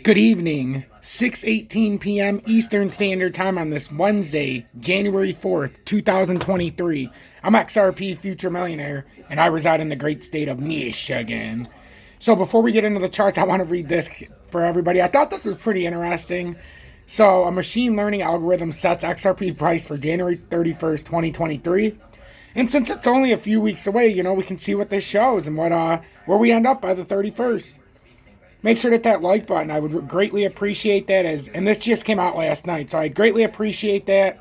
Good evening, 6:18 p.m. Eastern Standard Time on this Wednesday, January 4th, 2023. I'm XRP Future Millionaire, and I reside in the great state of Michigan. So before we get into the charts, I want to read this for everybody. I thought this was pretty interesting. So a machine learning algorithm sets XRP price for January 31st, 2023. And since it's only a few weeks away, we can see what this shows and where we end up by the 31st. Make sure to hit that like button. I would greatly appreciate that. And this just came out last night, so I greatly appreciate that.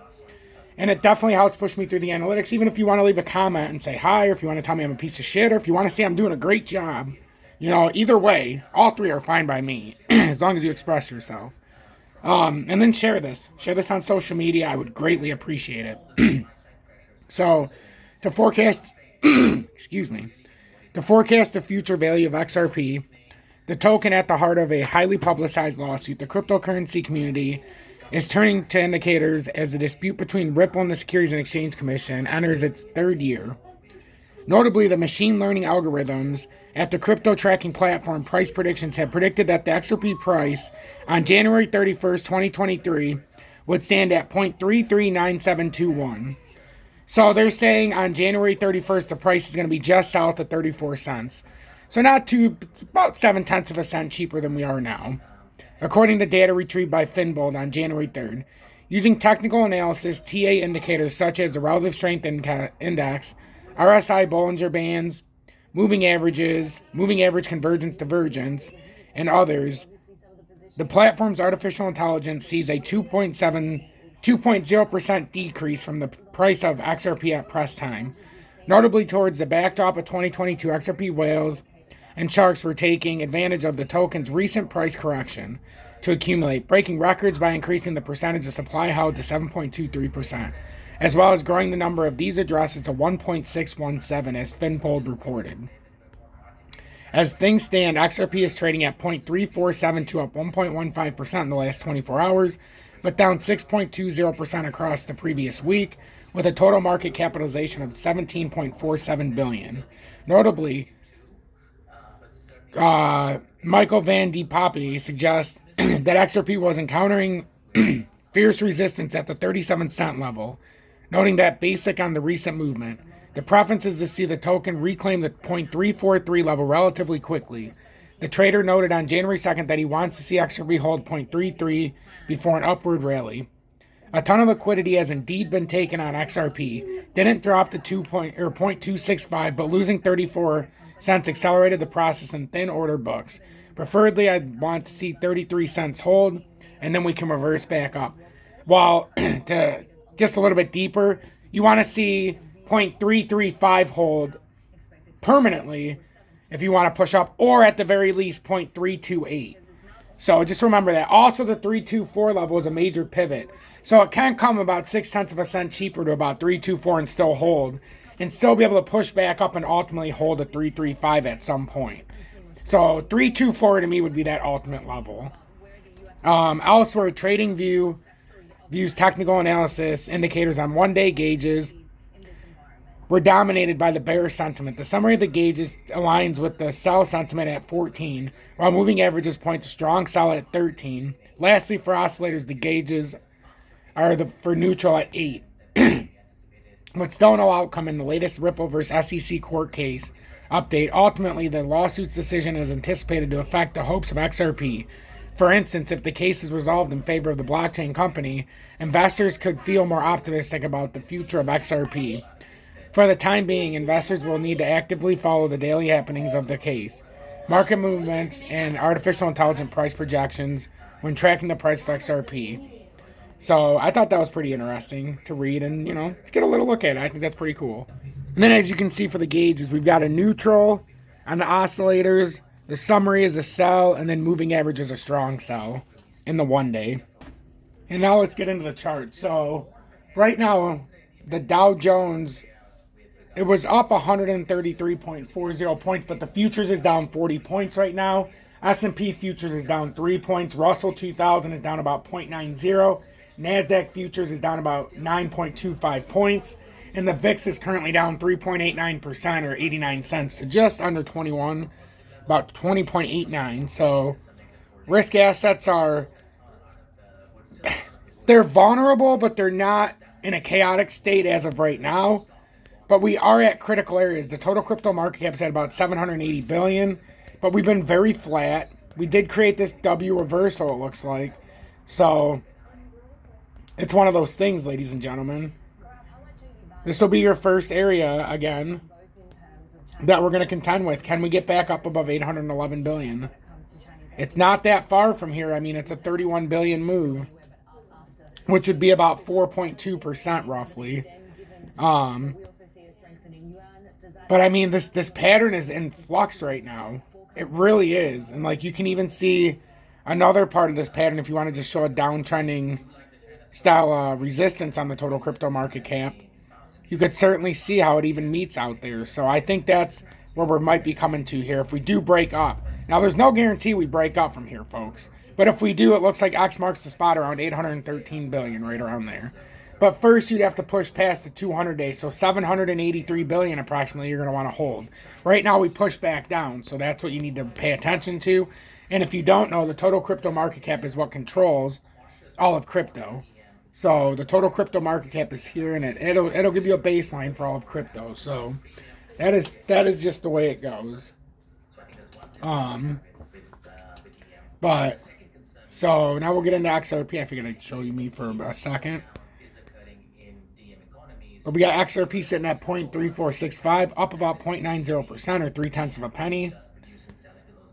And it definitely helps push me through the analytics. Even if you want to leave a comment and say hi, or if you want to tell me I'm a piece of shit, or if you want to say I'm doing a great job, either way, all three are fine by me, as long as you express yourself. And then share this. Share this on social media. I would greatly appreciate it. So, to forecast, excuse me, to forecast the future value of XRP, the token at the heart of a highly publicized lawsuit, the cryptocurrency community is turning to indicators as the dispute between Ripple and the Securities and Exchange Commission enters its third year. Notably, the machine learning algorithms at the crypto tracking platform Price Predictions have predicted that the XRP price on January 31st, 2023 would stand at 0.339721. So they're saying on January 31st, the price is going to be just south of 34 cents. So about 0.7 of a cent cheaper than we are now, according to data retrieved by Finbold on January 3rd. Using technical analysis, TA indicators such as the Relative Strength Index, RSI Bollinger Bands, moving averages, moving average convergence divergence, and others, the platform's artificial intelligence sees a 2.0% decrease from the price of XRP at press time. Notably towards the backdrop of 2022, XRP whales and sharks were taking advantage of the token's recent price correction to accumulate, breaking records by increasing the percentage of supply held to 7.23%, as well as growing the number of these addresses to 1.617, as Finbold reported. As things stand, XRP is trading at 0.3472, up 1.15% in the last 24 hours, but down 6.20% across the previous week, with a total market capitalization of $17.47 billion. Notably, Michael Van de Poppy suggests that XRP was encountering fierce resistance at the 37-cent level, noting that basic on the recent movement. The preference is to see the token reclaim the 0.343 level relatively quickly. The trader noted on January 2nd that he wants to see XRP hold 0.33 before an upward rally. A ton of liquidity has indeed been taken on XRP. Didn't drop to 0.265, but losing 34 cents accelerated the process in thin order books. Preferably, I'd want to see 33 cents hold, and then we can reverse back up. While, to just a little bit deeper, you want to see 0.335 hold permanently if you want to push up, or at the very least 0.328. So just remember that. Also, the 324 level is a major pivot. So it can come about 0.6 of a cent cheaper to about 324 and still hold, and still be able to push back up and ultimately hold a 335 at some point. So 324 to me would be that ultimate level. Elsewhere, TradingView views technical analysis indicators on one-day gauges were dominated by the bear sentiment. The summary of the gauges aligns with the sell sentiment at 14, while moving averages point to strong sell at 13. Lastly, for oscillators, the gauges are for neutral at 8. With still no outcome in the latest Ripple vs. SEC court case update, ultimately the lawsuit's decision is anticipated to affect the hopes of XRP. For instance, if the case is resolved in favor of the blockchain company, investors could feel more optimistic about the future of XRP. For the time being, investors will need to actively follow the daily happenings of the case, market movements, and artificial intelligence price projections when tracking the price of XRP. So I thought that was pretty interesting to read and, let's get a little look at it. I think that's pretty cool. And then as you can see for the gauges, we've got a neutral on the oscillators. The summary is a sell, and then moving average is a strong sell in the 1 day. And now let's get into the chart. So right now, the Dow Jones, it was up 133.40 points, but the futures is down 40 points right now. S&P futures is down 3 points. Russell 2000 is down about 0.90. NASDAQ futures is down about 9.25 points. And the VIX is currently down 3.89% or 89 cents to just under 21, about 20.89. So risk assets they're vulnerable, but they're not in a chaotic state as of right now. But we are at critical areas. The total crypto market cap is at about 780 billion, but we've been very flat. We did create this W reversal, it looks like. So it's one of those things, ladies and gentlemen. This will be your first area again that we're going to contend with. Can we get back up above 811 billion? It's not that far from here. I mean, it's a 31 billion move, which would be about 4.2% roughly. But I mean, this pattern is in flux right now. It really is. And like, you can even see another part of this pattern if you want to just show a downtrending style resistance on the total crypto market cap. You could certainly see how it even meets out there. So I think that's where we might be coming to here if we do break up. Now, there's no guarantee we break up from here, folks. But if we do, it looks like X marks the spot around 813 billion, right around there. But first, you'd have to push past the 200-day, so 783 billion approximately you're going to want to hold. Right now, we push back down, so that's what you need to pay attention to. And if you don't know, the total crypto market cap is what controls all of crypto. So the total crypto market cap is here, and it'll give you a baseline for all of crypto. So that is just the way it goes. But so now we'll get into XRP. I figured I'd show you me for a second. But we got XRP sitting at 0.3465, up about 0.90% or 0.3 of a penny.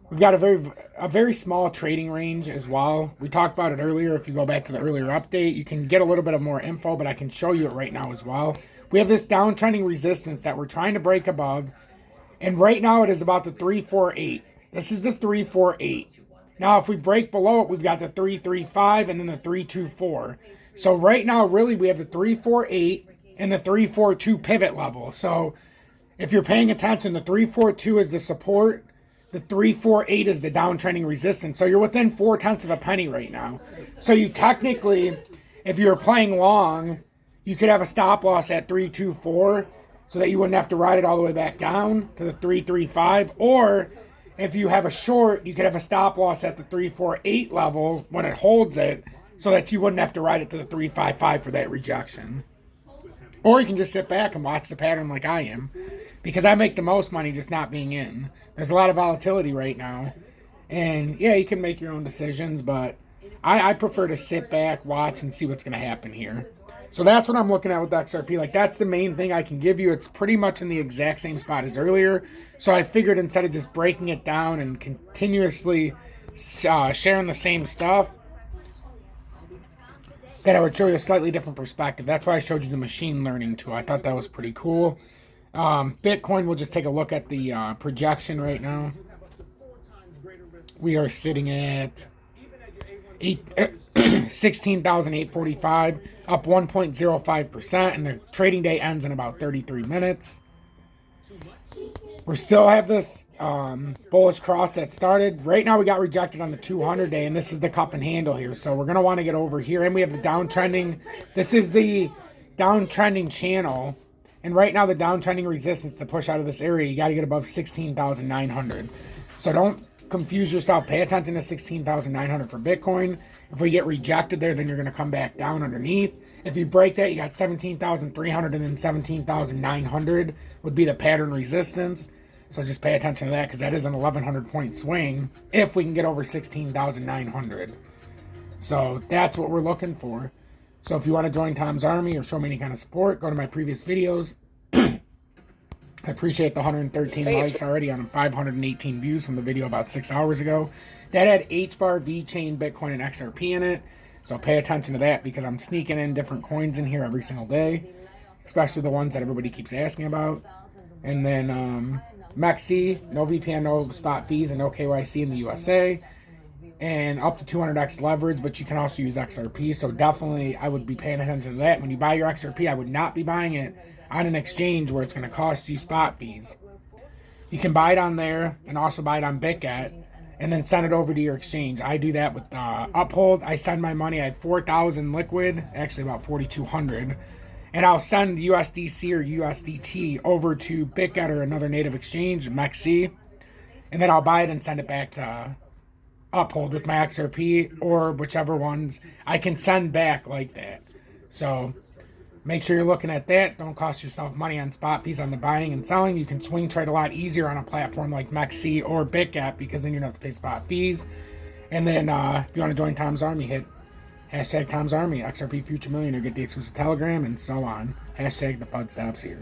We've got a very small trading range as well. We talked about it earlier. If you go back to the earlier update, you can get a little bit of more info, but I can show you it right now as well. We have this downtrending resistance that we're trying to break above, and right now it is about the 348. This is the 348. Now, if we break below it, we've got the 335 and then the 324. So right now, really, we have the 348 and the 342 pivot level. So if you're paying attention, the 342 is the support. The 348 is the downtrending resistance. So you're within 0.4 of a penny right now. So you technically, if you're playing long, you could have a stop loss at 324 so that you wouldn't have to ride it all the way back down to the 335. Or if you have a short, you could have a stop loss at the 348 level when it holds it so that you wouldn't have to ride it to the 355 for that rejection. Or you can just sit back and watch the pattern like I am, because I make the most money just not being in. There's a lot of volatility right now. And yeah, you can make your own decisions, but I prefer to sit back, watch, and see what's going to happen here. So that's what I'm looking at with XRP. Like, that's the main thing I can give you. It's pretty much in the exact same spot as earlier. So I figured instead of just breaking it down and continuously sharing the same stuff, that I would show you a slightly different perspective. That's why I showed you the machine learning tool. I thought that was pretty cool. Bitcoin, we'll just take a look at the projection right now. We are sitting at 16,845, up 1.05%, and the trading day ends in about 33 minutes. We still have this bullish cross that started. Right now we got rejected on the 200-day, and this is the cup and handle here. So we're going to want to get over here, and we have the downtrending. This is the downtrending channel. And right now, the downtrending resistance to push out of this area, you got to get above 16,900. So don't confuse yourself. Pay attention to 16,900 for Bitcoin. If we get rejected there, then you're going to come back down underneath. If you break that, you got 17,300 and then 17,900 would be the pattern resistance. So just pay attention to that, because that is an 1,100 point swing if we can get over 16,900. So that's what we're looking for. So if you want to join Tom's Army or show me any kind of support, go to my previous videos. I appreciate the 113 likes already on 518 views from the video about 6 hours ago. That had HBAR, VeChain, Bitcoin, and XRP in it. So pay attention to that, because I'm sneaking in different coins in here every single day, especially the ones that everybody keeps asking about. And then MEXC, no VPN, no spot fees, and no KYC in the USA. And up to 200x leverage, but you can also use XRP. So definitely I would be paying attention to that. When you buy your XRP, I would not be buying it on an exchange where it's going to cost you spot fees. You can buy it on there and also buy it on BITGET and then send it over to your exchange. I do that with UPHOLD. I send my money. I have 4,000 liquid, actually about 4,200. And I'll send USDC or USDT over to BITGET or another native exchange, MEXC. And then I'll buy it and send it back to Uphold with my XRP or whichever ones I can send back like that. So make sure you're looking at that. Don't cost yourself money on spot fees on the buying and selling. You can swing trade a lot easier on a platform like MEXC or BITGET because then you don't have to pay spot fees. And then if you want to join Tom's Army, hit hashtag Tom's Army, XRP Future Millionaire, get the exclusive Telegram, and so on. Hashtag the FUD stops here.